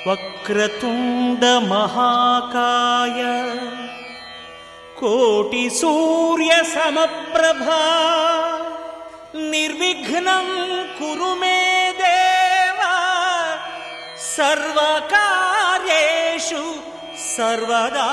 వక్రతుండ మహాకాయ కోటి సూర్య సమప్రభా నిర్విఘ్నం కురు మే దేవా సర్వకార్యేషు సర్వదా.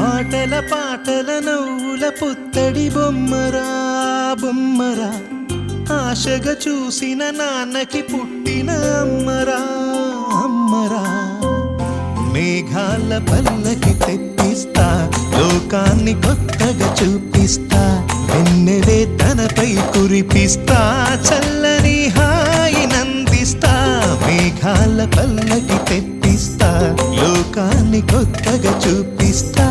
ఆటల పాటల నవ్వుల పుత్తడి బొమ్మరా బొమ్మరా ఆశగా చూసిన నాన్నకి పుట్టిన అమ్మరా అమ్మరా. మేఘాల పల్లకి తెప్పిస్తా, లోకాన్ని కొత్తగా చూపిస్తా, వెన్నెలే తనపై కురిపిస్తా, చల్లని హాయి నందిస్తా. మేఘాల పల్లకి తెప్పిస్తా, లోకాన్ని కొత్తగా చూపిస్తా,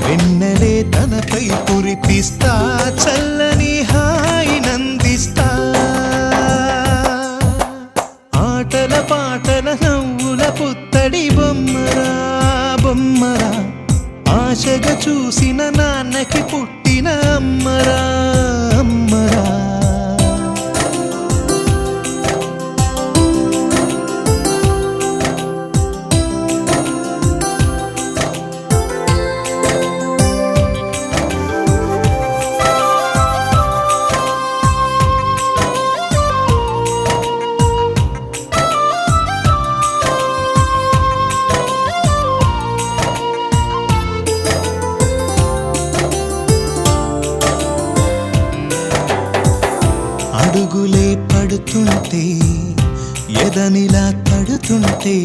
వెన్నెలే తనపై కురిపిస్తా, చల్లని హాయి నందిస్తా. ఆటల పాటల నవ్వుల పుత్తడి బొమ్మరా బొమ్మరా. ఆశగా చూసిన నాన్నకి పుట్టిన అమ్మరా అమ్మరా. అడుగులే పడుతుంటే, ఎదనిలా తడుతుంటే,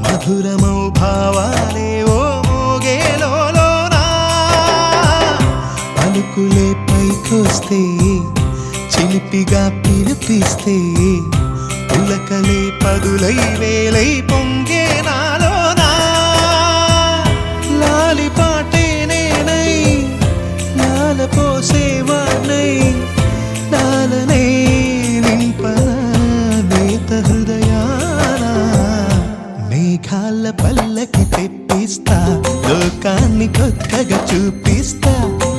మధురమౌ భావాలే ఓ మోగేలోనా. పలుకులే పైకొస్తే, చిలిపిగా పిలిపిస్తే, పులకలే పదులై వేలై పొంగే నాలోనా. లాలిపాటే నేనై లాలపోసేవాణ్ణై, నాలనే నింపనా నేత హృదయాన. మేఘాల పల్లకి తెప్పిస్తా, లోకాన్ని కొత్తగా చూపిస్తా,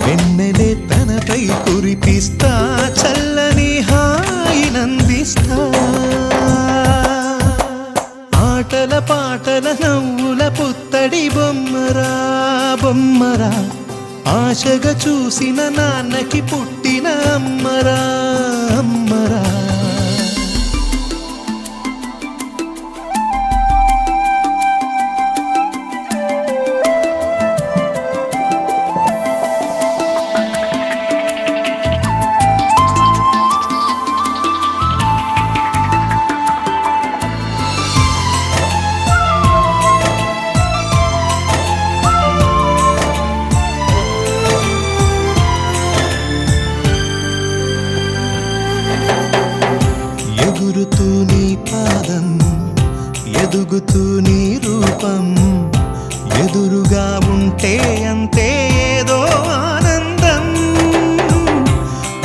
వెన్నెలే తనపై కురిపిస్తా, చల్లని హాయి నందిస్తా. ఆటల పాటల నవ్వుల పుత్తడి బొమ్మరా బొమ్మరా. ఆశగా చూసిన నాన్నకి పుట్టిన అమ్మరా అమ్మరా. ఎగురుతూ నీ పాదం, ఎదుగుతూ నీ రూపం, ఎదురుగా ఉంటే అంతే ఏదో ఆనందం.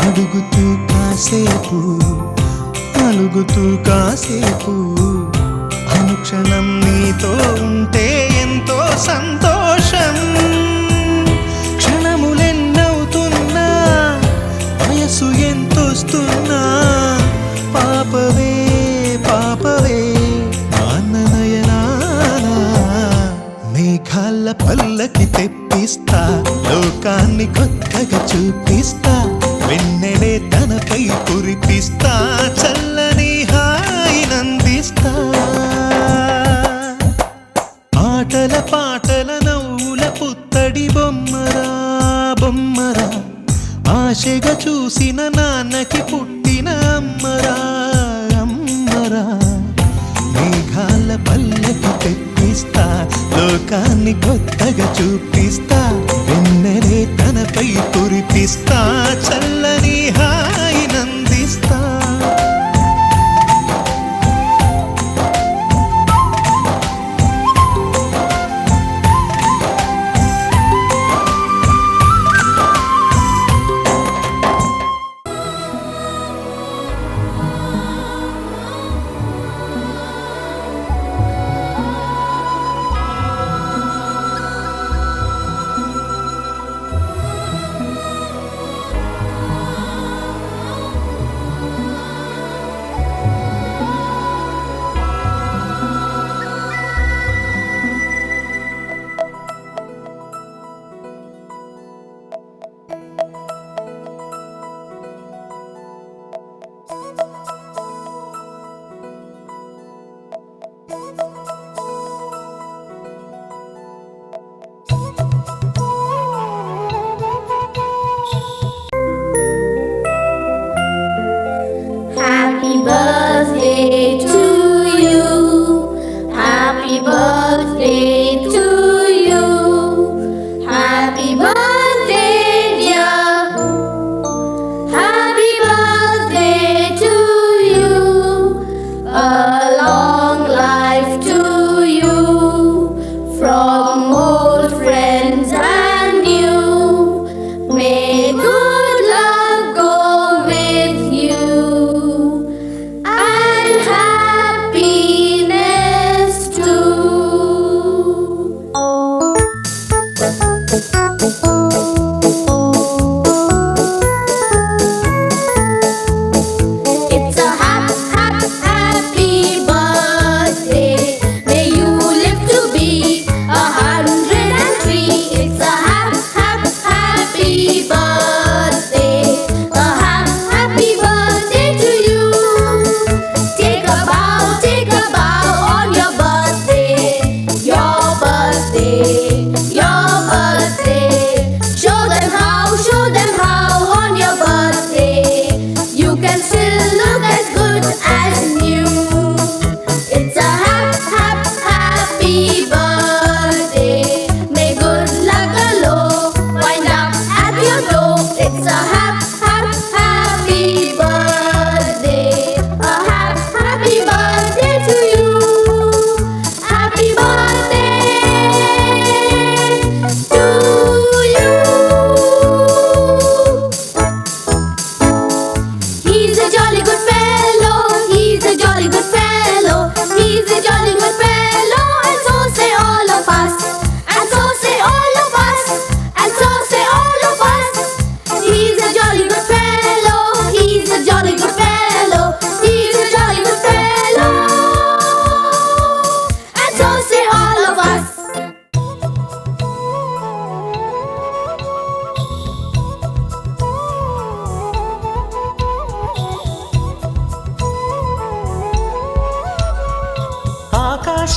అడుగుతూ కాసేపు, అలుగుతూ కాసేపు, అనుక్షణం నీతో ఉంటే ఎంతో సంతోషం. క్షణములెన్నవుతున్నా, వయసు ఎంతొస్తున్నా, పాపవే పాపవే నాన్న నయనానా. మేఘాల పల్లకి తెప్పిస్తా, లోకాన్ని కొత్తగా చూపిస్తా, వెన్నెలే తనపై కురిపిస్తా, చల్లని హాయి నందిస్తా. ఆటల పాటల నవ్వుల పుత్తడి బొమ్మరా బొమ్మరా. ఆశగా చూసిన నాన్నకి పుట్టిన అమ్మరా అమ్మరా. మేఘాల పల్లకి తెప్పిస్తా, లోకాన్ని కొత్తగా చూపిస్తా, వెన్నెలే తనపై కురిపిస్తా, చల్లని హాయి నందిస్తా.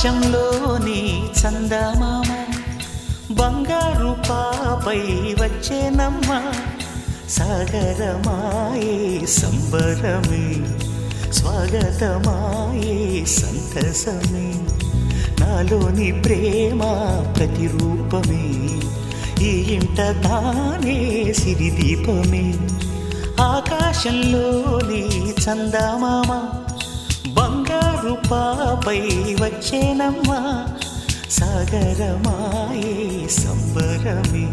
ఆకాశంలోని చందమామ బంగారు పాపై వచ్చేనమ్మ సాగరమాయే సంబరమే స్వాగతమాయే సంతసమే నాలోని ప్రేమ ప్రతిరూపమే ఈ ఇంట తానే సిరిదీపమే ఆకాశంలోని చందమామ బంగారు పాపై వచ్చేనమ్మ సాగరమాయే సంబరమే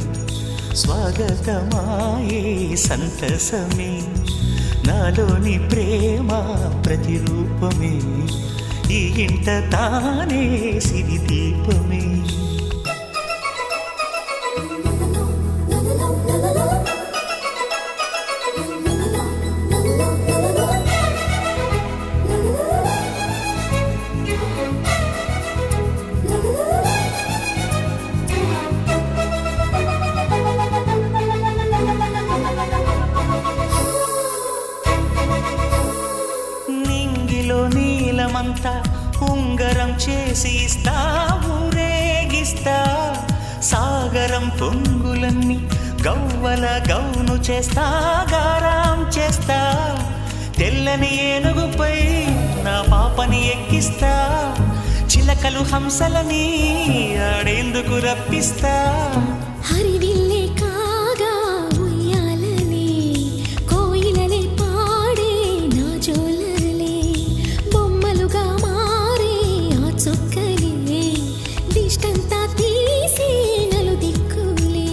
స్వాగతమాయే సంతసమే నాలోని ప్రేమ ప్రతిరూపమే ఈ ఇంట తానే సిరిదీపమే నీలమంతా ఉంగరం చేసి ఇస్తా ఊరేగిస్తా సాగరం పొంగులన్నీ గవ్వల గౌను చేస్తా గారాం చేస్తా తెల్లని ఏనుగుపై నా పాపని ఎక్కిస్తా చిలకలు హంసలని ఆడేందుకు రప్పిస్తా హరివిల్లే కాగా ఉయ్యాలలే కోయిలలే పాడే నా జోలలే బొమ్మలుగా మారే ఆ చొక్కలే దిష్టంతా తీసి నలు దిక్కులే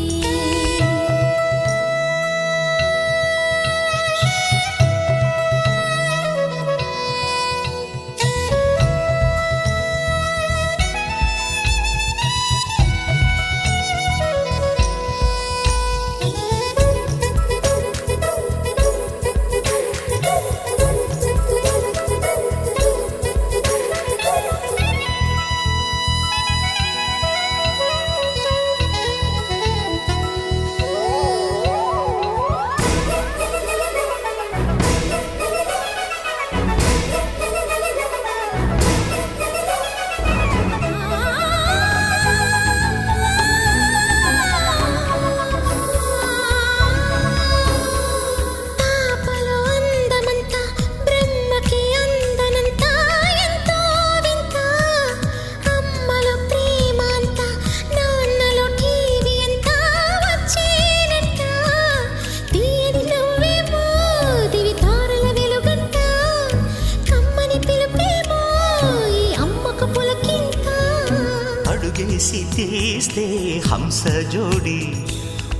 అడుగేసి తీస్తే హంస జోడి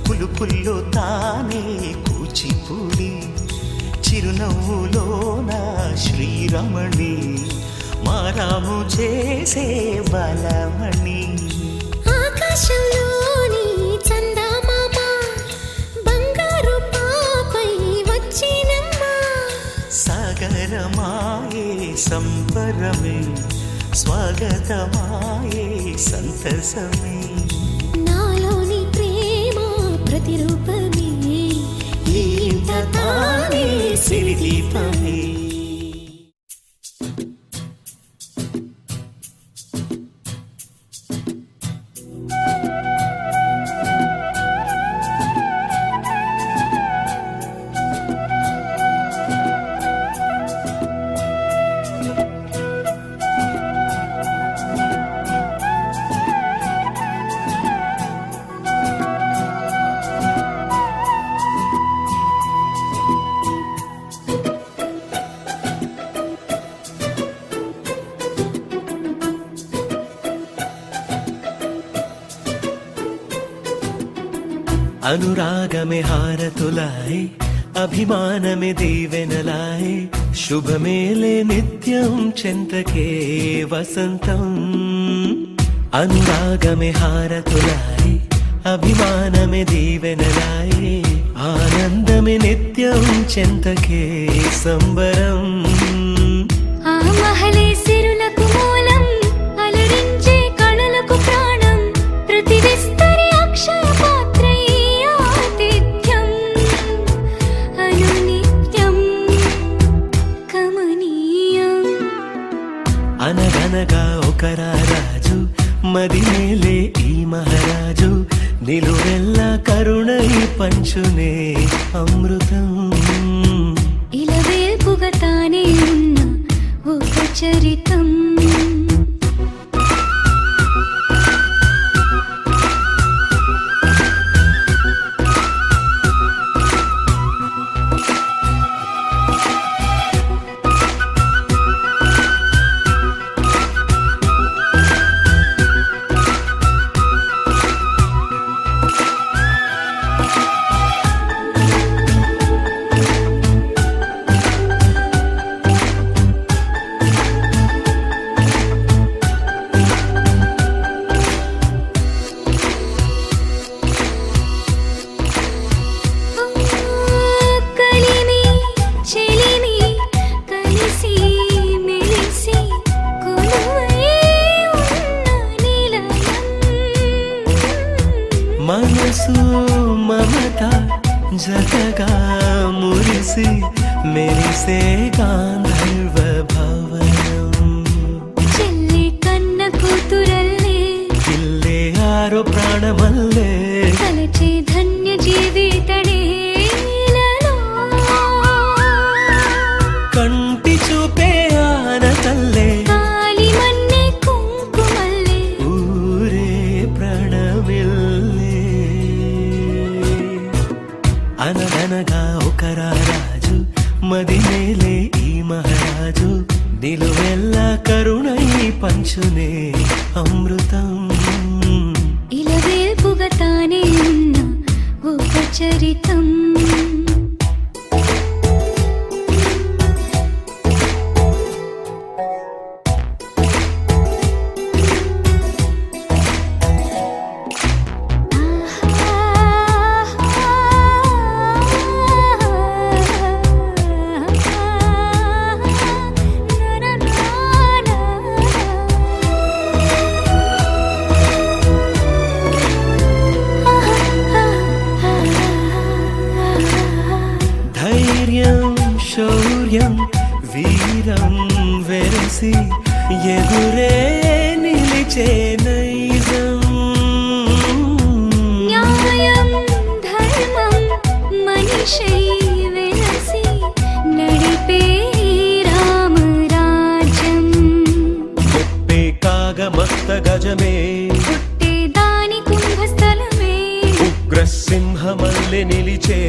పులుపుల్లో తానే కూచిపూడి చిరునవ్వులోన శ్రీరమణి మారాము చేసే బలమణి ఆకాశంలోని చందమామ బంగారు పాపై వచ్చినమ్మ సాగరమాయే సంబరమే స్వాగతమాయే సంతసమే నాలోని ప్రేమ ప్రతిరూపమే ఈ ఇంట తానే సిరిదీపమే अनुरागमे हारतुलाय अभिमानमे दीवेनलाय शुभमेले नित्यं चेन्तके वसन्तम् अनुरागमे हारतुलाय अभिमानमे दीवेनलाय आनन्दमे नित्यं चेन्तके संबरम् ఆ మహలే సిరులకు మూలం అలరించే కళలకు ప్రాణం ప్రతి విస్తరి అక్షయ పాత్రై ఆతిథ్యం అనునిత్యం కమనీయం అనగనగా ఒక రారాజు పంచునే అమృతం. ఇలా వేల్పుగా తానే ఉన్న ఒక చరితం. మనసు మమత జతగా మురిసి మెరిసే గాంధర్వ భవనం. చెల్లి కన్న కూతురల్లే పిల్లే ఆరో ప్రాణమల్లే తలచే ధన్య జీవితడే కంటి చూపే ఆనతల్లే కాలి మన్నే కుంకుమల్లే ఊరే ప్రణమిల్లే. అనగనగా ఒక రాజు మదినేలే ఈ మహారాజు నిలువెల్లా కరుణై పంచునే అమృతం. ఇలా వేల్పుగా తానే ఉన్న ఒక చరితం. ధైర్యం శౌర్యం వీరం వెరసి ఎదురే నిలిచే నైజం. న్యాయం ధర్మం మనిషై వెలసి నడిపే రామరాజ్యం. గొప్పే కాగమస్త గజమే పుట్టే దాని కుంభస్థలమే ఉగ్రసింహమల్లె నిలిచే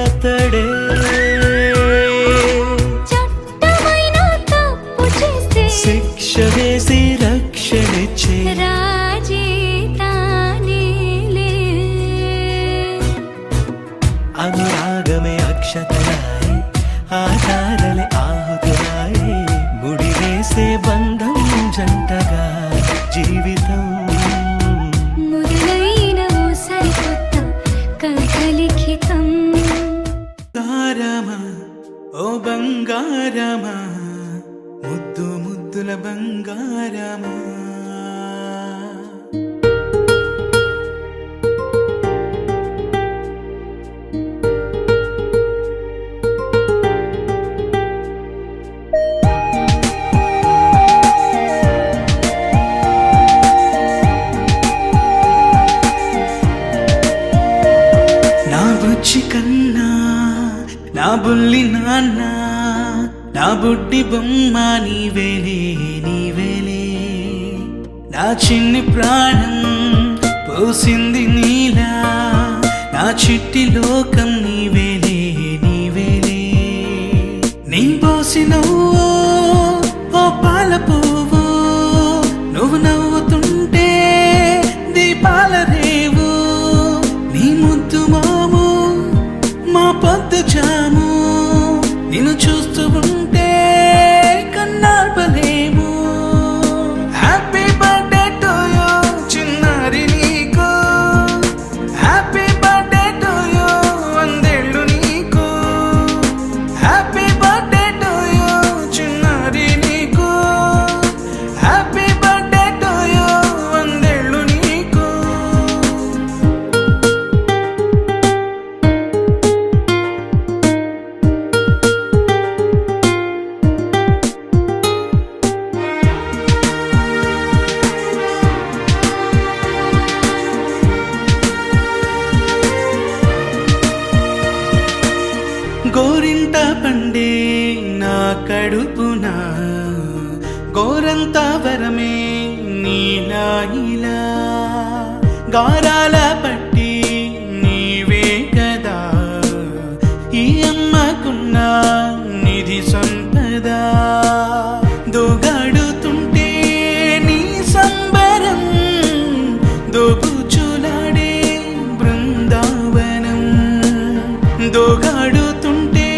అతడే. చట్టమైన తప్పు చేస్తే శిక్ష వేసి రక్షణిచ్చే రాజే తానేలే. అనురాగమే అక్షతరాయి ఆధారలే ఆహుతురాయి ముడివేసే బంధం జంటగా జీవితం. మొదలైన ఓ సరికొత్త కథ లిఖితం. బంగారమా ఓ బంగారమా ముద్దు ముద్దుల బంగారమా. నా బుజ్జి కన్నా నా బుల్లి నాన్న నా బుడ్డి బొమ్మ నీవేలే నీవేలే. నా చిన్ని ప్రాణం పోసింది నీలా నా చిట్టి లోకం నీవేలే నీవేలే. నీ పోసినవో ఓ పాల పువ్వు నువ్వు నవ్వుతుంటే దీపాల రేవు. నీ ముద్దు మాము మా పొద్దు జాము నిన్ను చూస్తూ ఉంటే కన్నార్పలేము. హ్యాపీ బర్త్డే టు యూ చిన్నారి నీకు. హ్యాపీ బర్త్డే టు యూ వందేళ్ళు నీకు. హ్యాపీ బర్త్డే టు యూ చిన్నారి నీకు. హ్యాపీ బర్త్డే టు యూ వందేళ్ళు నీకు. గోరింట పండే నా కడుపున గోరంత వరమే నీలా ఇలా గారాల పట్టి నీవే కదా ఈ అమ్మకున్న నిధి సంపద దోగాడుతుంటే నీ సంబరం దోబుచులాడే బృందావనం దోగాడుతుంటే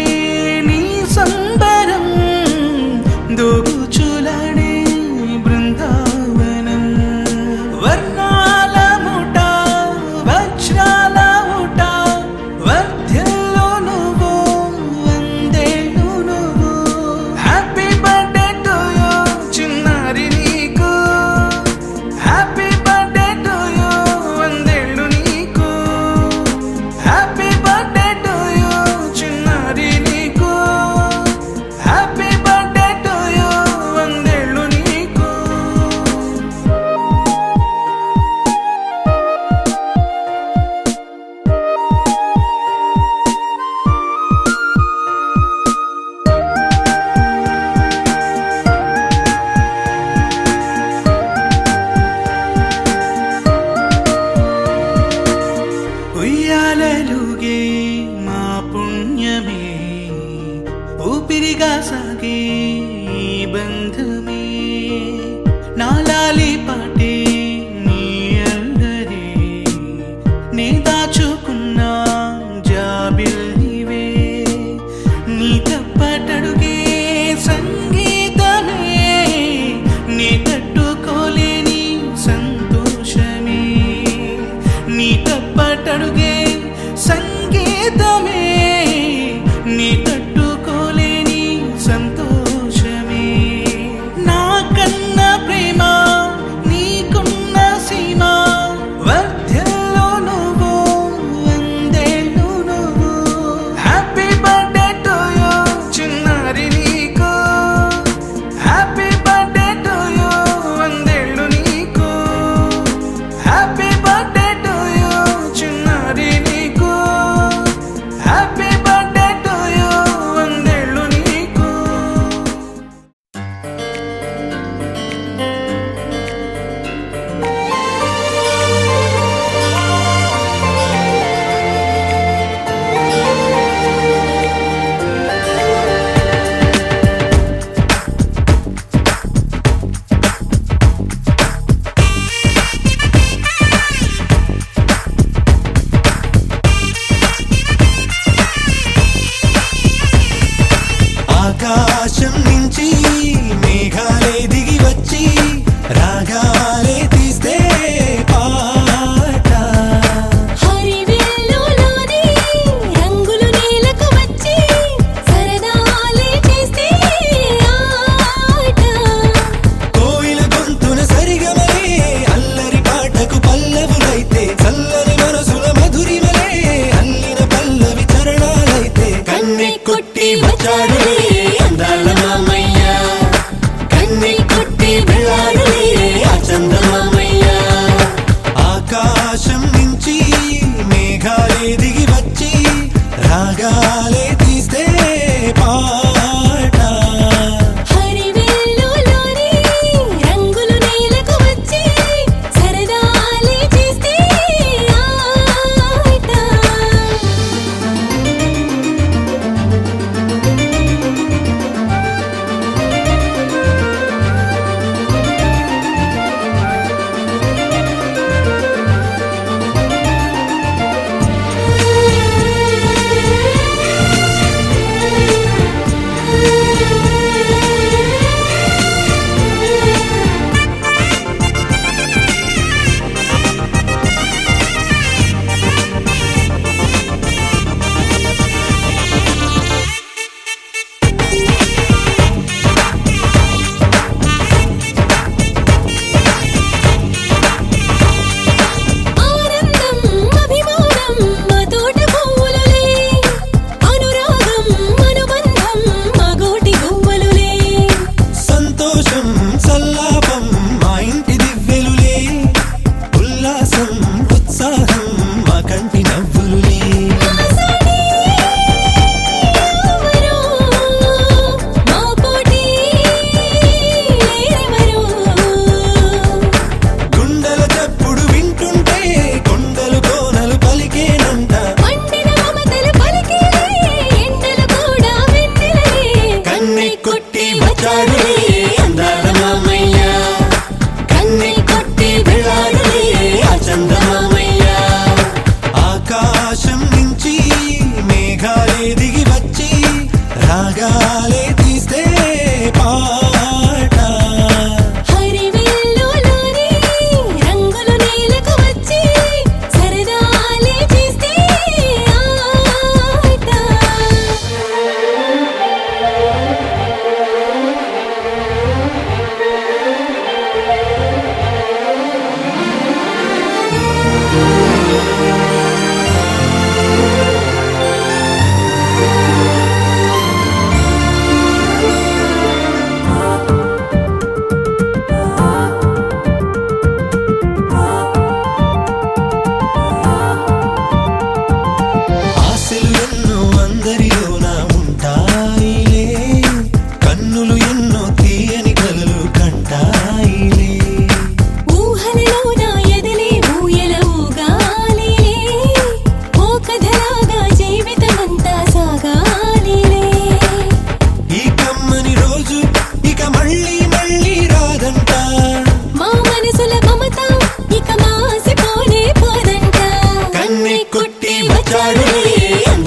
నీ సంబరం దోబుచులాడే బృందావనం వర్ణాల ముఠ వజ్రాల ముఠ వర్ధ్యంలో నువ్వు వందేళ్ళు నువ్వు హ్యాపీ బర్త్డే టు యూ చిన్నారి నీకు హ్యాపీ బర్త్డే టు యూ వందేళ్ళు నీకు హ్యాపీ బర్త్డే టు యూ చిన్నారి నీకు హ్యాపీ బర్త్డే టు యూ వందేళ్ళు నీకు ఉయ్యాలలుగే మా పుణ్యమే ఊపిరిగా సాగే ఈ బంధమే నాలాలి పాటే నీ అందరే నే దాచుకున్న జాబిల్లివే నీ తప్పటడుగే సంగీతమే నీ తట్టుకోలేని సంతోషమే నీ తప్పటడుగే సంగీతమే నీ తట్టుకోలేని సంతోషమే నా కన్న ప్రేమ నీ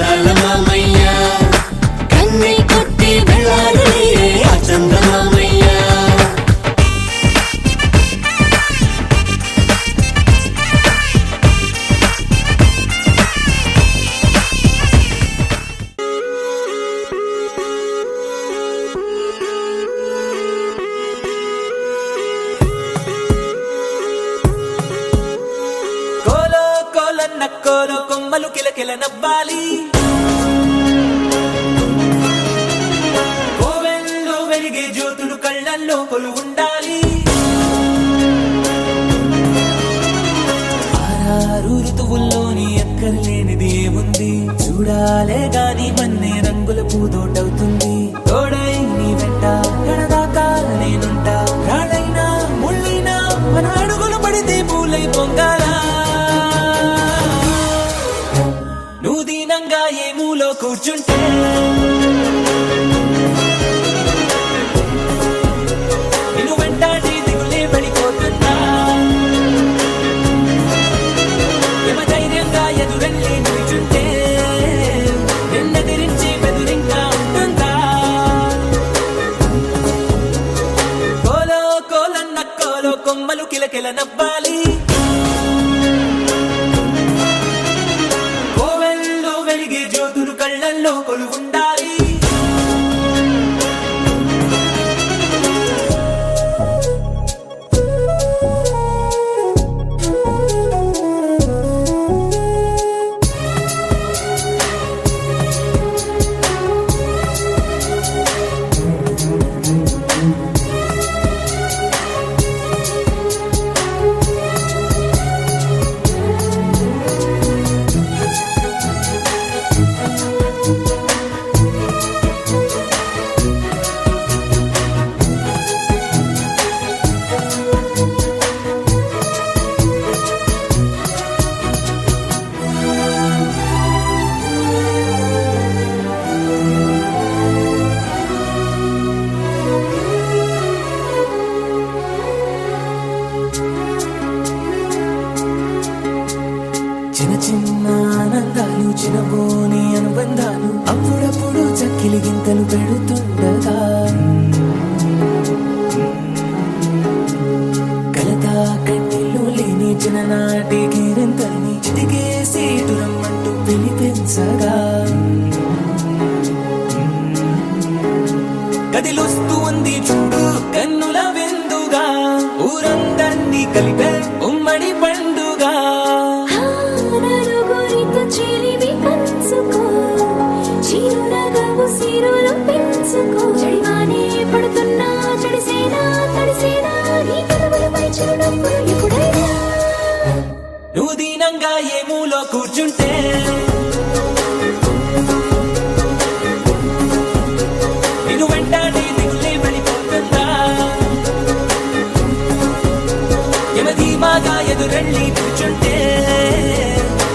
అందాల మామయ్య కన్నే కొట్టి వెళ్ళాలి ఆ చందమామయ్య కోలో కోలన్న కోలో కొమ్మలు కిలకిల నవ్వాలి కోవెల్లో వెలిగే జ్యోతులు కళ్ళల్లో కొలు ఉండాలి ఆరారు ఋతువుల్లోని ఎక్కర్లేనిది ఏముంది చూడాలే గాని మన్నే రంగుల పూదోటవుతుంది తోడై నీ వెంట గడదాకా నేనుంటా రాడైనా ముళ్ళైనా మన అడుగులు పడితే పూలై పొంగాలా నువ్వు దీనంగా ఏ మూలో కూర్చుంటే నిన్ను వెంటాడి దిగులే పడిపోతున్నా యమ ధైర్యంగా ఎదురెళ్ళి నిల్చుంటే నిన్నెదిరించి బెదురింకా ఉంటుందా కోలో కోలన్న కోలో కొమ్మలు కిలకిల నవ్వాలి కోవెల్లో వెలిగే జ్యోతులు కళ్ళల్లో కొలు ఉండాలి చిన్న చిన్న ఆనందాలు చిన్నబోని అనుబంధాలు అప్పుడప్పుడు చక్కిలి గింతలు పెడుతుండగా కలతా కన్నీళ్ళు లేని చిన్ననాటి గిరింతల్ని చిటికేసి దురమ్మంటూ పిలిపించగా కదిలొస్తూ ఉంది చూడు కన్నుల విందుగా ఊరందర్నీ కలిపే ఉమ్మడి పండుగ నలుగురితో చెలిమి పంచుకో చిరునగవు సిరులు పెంచుకో చెడివానే పడుతున్నా చెడిసేనా తడిసేనా నీ కనుమలపై చిరునవ్వులు ఎప్పుడైనా నువ్వు దీనంగా ఏ మూలో కూర్చుంటే నిన్ను వెంటాడి దిగులే పడిపోతుందా యమధీమాగా ఎదురెళ్ళి కూర్చుంటే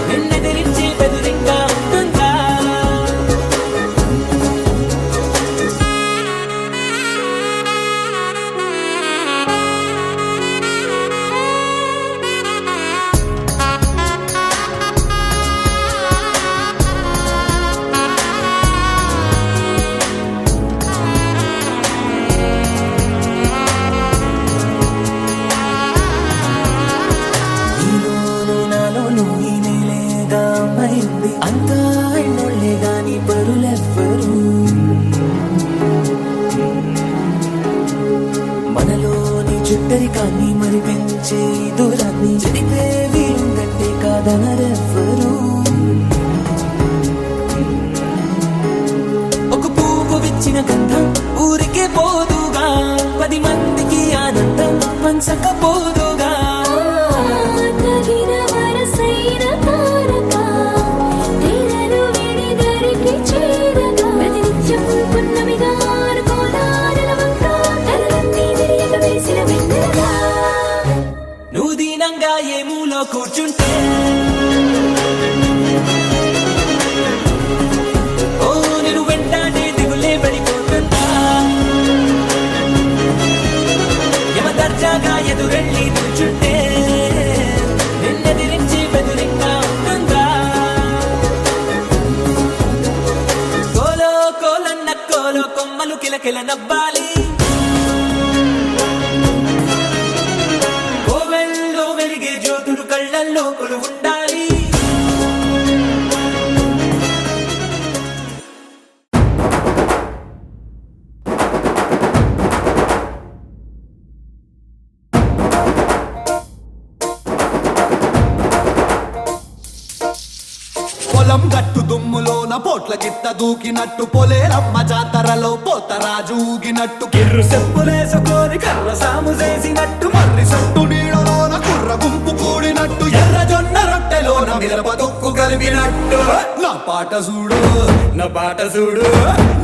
నిన్నెదిరించి బెదురింకా ఉంటుందా నీలోను నాలోను ఈ నేలేగా అమ్మాయింది అంతా ఎన్నోళ్ళే గాని పరులెవ్వరు మనలోని చుట్టరికాన్ని మరి పెంచే ఈ దూరాన్ని చెడిపే వీలుందంటే కాదనరెవ్వరు ఒక పువ్వు విచ్చిన గంధం ఊరికే పోదుగా 10 మందికి ఆనందం పంచకపోదుగా తగిన వరసైన తారక తీరను విడిదరికి చేరగా ప్రతినిత్యం పున్నమిగా అనుకోదా నెలవంక తలలన్నీ విరియక వేసిన వెన్నెలగా నువ్వు దీనంగా ఏ మూలో కూర్చుంటే ఓ నేను వెంటాడే దిగులే పడిపోతుందా యమ దర్జాగా ఎదురెళ్ళి కిలకిల నవ్వాలి కోవెల్లో వెలిగే జ్యోతులు కళ్ళల్లో కొలువుండాలి పొలం గట్టు దుమ్ములోన పోట్ల గిత్త దూకినట్టు పొలేరమ్మ జాతరలో పోతరాజు ఊగినట్టు కిర్రు చెప్పులేసుకొని కర్ర సాము చేసినట్టు మర్రి సట్టు నీడలోన కుర్ర గుంపు కూడినట్టు ఎర్ర జొన్న రొట్టెలోన మిరప దొక్కు కలిపినట్టు నా పాట చూడు నా పాట చూడు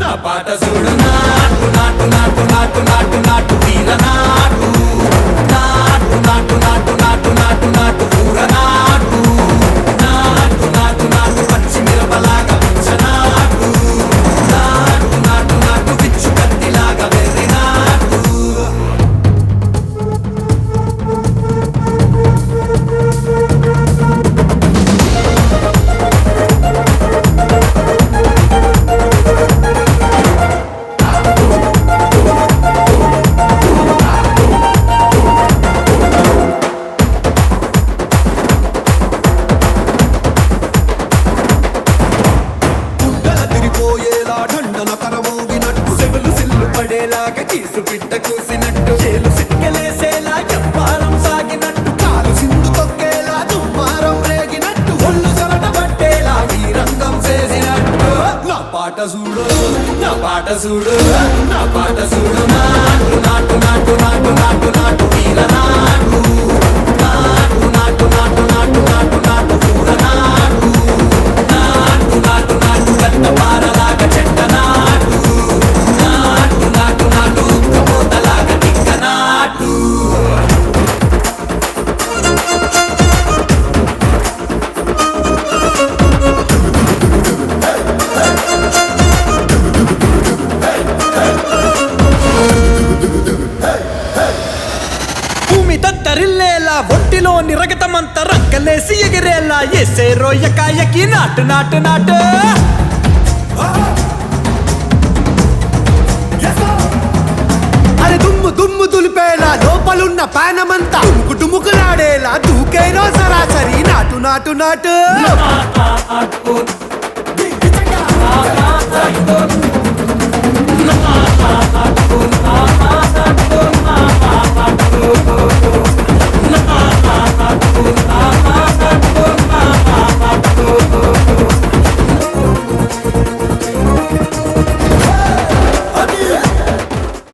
నా పాట చూడు నాటు నాటు నాటు నాటు నాటు నాటు వీర నాటు నాటు నాటు నాటు నాటు నాటు నాటు ఊర నాటు నాటు నాటు నాటు పచ్చి మిరపలాగా పిచ్చనాటు నాటు నాటు నాటు పిచ్చు కత్తిలాగా వెర్రి నాటు తిరిపోయేలా ఢండన కరమోగినట్టు సెవెలు సిల్లు పడేలాగా కీసు పిట్ట కూసినట్టు చేలు సిక్కలేసేలా చెప్పారం సాగినట్టు కాలు సింధు తొక్కేలా దుమ్మారం రేగినట్టు ఒళ్ళు చెమట పట్టేలా ఈ రంగం చేసినట్టు నా పాట చూడు నా పాట చూడు నా పాట చూడు నాటు నాటు నాటు నాటు నాటు నాటు వీర నాటు నాటు నాటు నాటు నాటు నాటు నాటు ఊర నాటు నాటు నాటు నాటు గంట పారలాగా చెట్ట నాటు నాటు నాటు నాటు ఉక్కబోతలాగా టిక్క నాటు భూమి దత్తరిల్లేలా ఒంటిలోని రగతమంత రక్కలేసి ఎగిరేలా ఎసే రోయకాయకి నాటు నాటు నాటు అరే దుమ్ము దుమ్ము దులిపేలా లోపలున్న పానమంతా టుముకులాడేలా దూకేనో సరాసరి నాటు నాటు నాటు